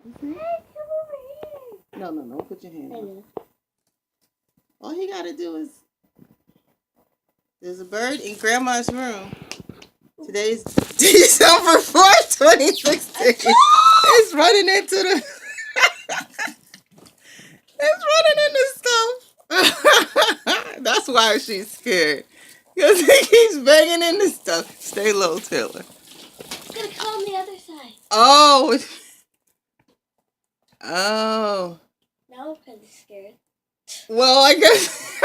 Hey, come over here. No. Put your hand on. All you gotta do is. There's a bird in Grandma's room. Today's December 4th, 2016. It's running into the. It's running into stuff. That's why she's scared. Because he keeps banging into stuff. Stay low, Taylor. It's gonna come on the other side. Oh. Now I'm kind of scared. Well, I guess.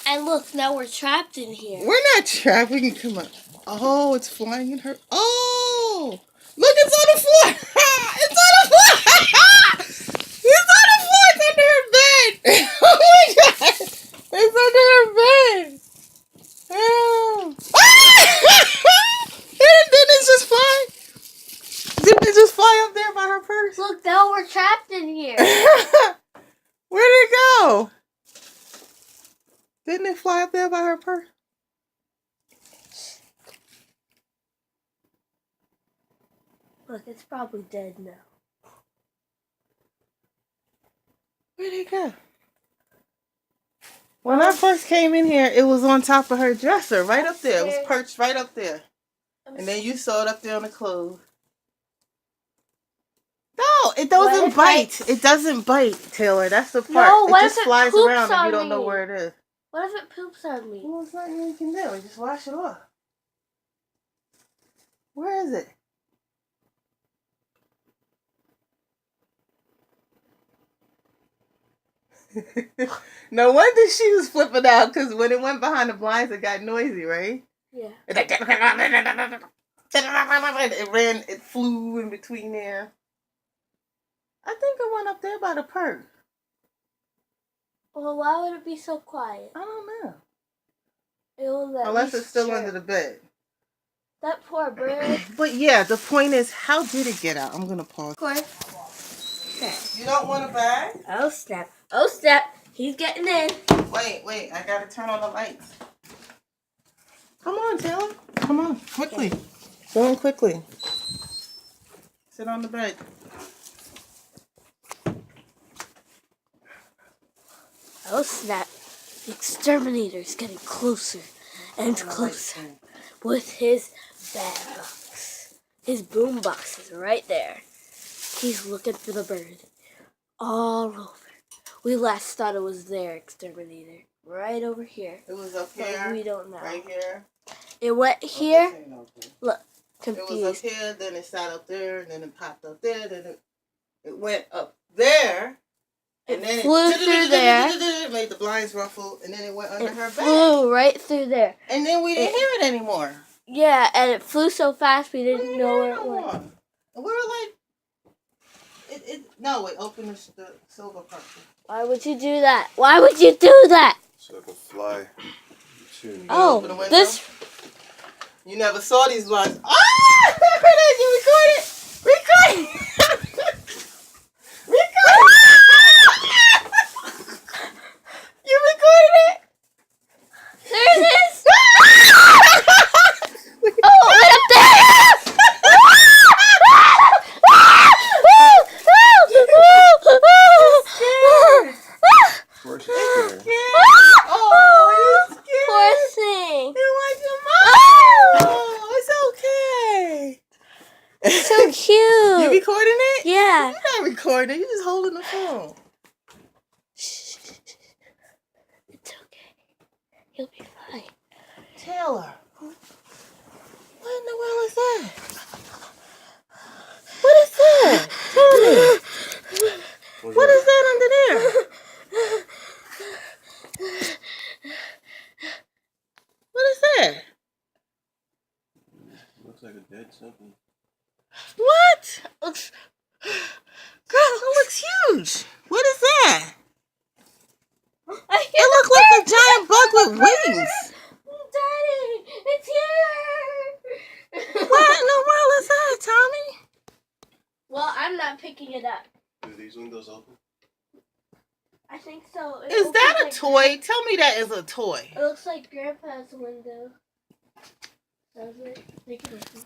And look, now we're trapped in here. We're not trapped. We can come up. Oh, it's flying in her. Oh, look, it's on the floor. It's on the floor. It's on the floor. It's under her bed. Oh my God. It's under her bed. Oh. Didn't it just fly? Didn't it just fly up there by her purse? Look, now we're trapped in here. Where'd it go? Didn't it fly up there by her purse? Look, it's probably dead now. Where'd it go? When I first came in here, it was on top of her dresser, right up there. It was perched right up there. And then you saw it up there on the clothes. No, it doesn't bite. It doesn't bite, Taylor. That's the part. No, it just flies around and you don't know where it is. What if it poops on me? Well, there's nothing you can do. Just wash it off. Where is it? No wonder she was flipping out, because when it went behind the blinds, it got noisy, right? Yeah. It flew in between there. I think it went up there by the purse. Well, why would it be so quiet? I don't know. Unless it's still under the bed. That poor bird. But yeah, the point is, how did it get out? I'm going to pause. Okay. You don't want a bag? Oh, snap. Oh, snap. He's getting in. Wait. I got to turn on the lights. Come on, Taylor. Come on. Quickly. Okay. Go on quickly. Sit on the bed. Oh, snap. The exterminator's getting closer and closer with his bag box. His boom box is right there. He's looking for the bird all over. We last thought it was there, exterminator. Right over here. It was up here. We don't know. Right here. It went here. Look, confused. It was up here, then it sat up there, and then it popped up there, then it went up there. And then flew through there. It made the blinds ruffle, and then it went under her bed. Flew right through there. And then we didn't hear it anymore. Yeah, and it flew so fast we didn't know where it went. And we were like, no, wait, open the silver part. Why would you do that? Why would you do that? So I can fly. Oh, this. You never saw these blinds. Ah! There it is. You recorded. You recorded it? There it is. Oh, right up there. Of course it's scared. Oh, you're scared. Poor thing. You like your mom. Oh, it's okay. It's so cute. You recording it? Yeah. You're not recording. You're just holding the phone. It's okay. He'll be fine. Taylor. What in the world is that? What is that? Tell me. What is that under there? What is that? Looks like a dead something. What? Girl, it looks huge. What is that? It looks like a giant bug with wings. Daddy, it's here. What in the world is that, Tommy? Well, I'm not picking it up. Do these windows open? I think so. Is that a toy? Tell me that is a toy. It looks like Grandpa's window. Does it? Make it open.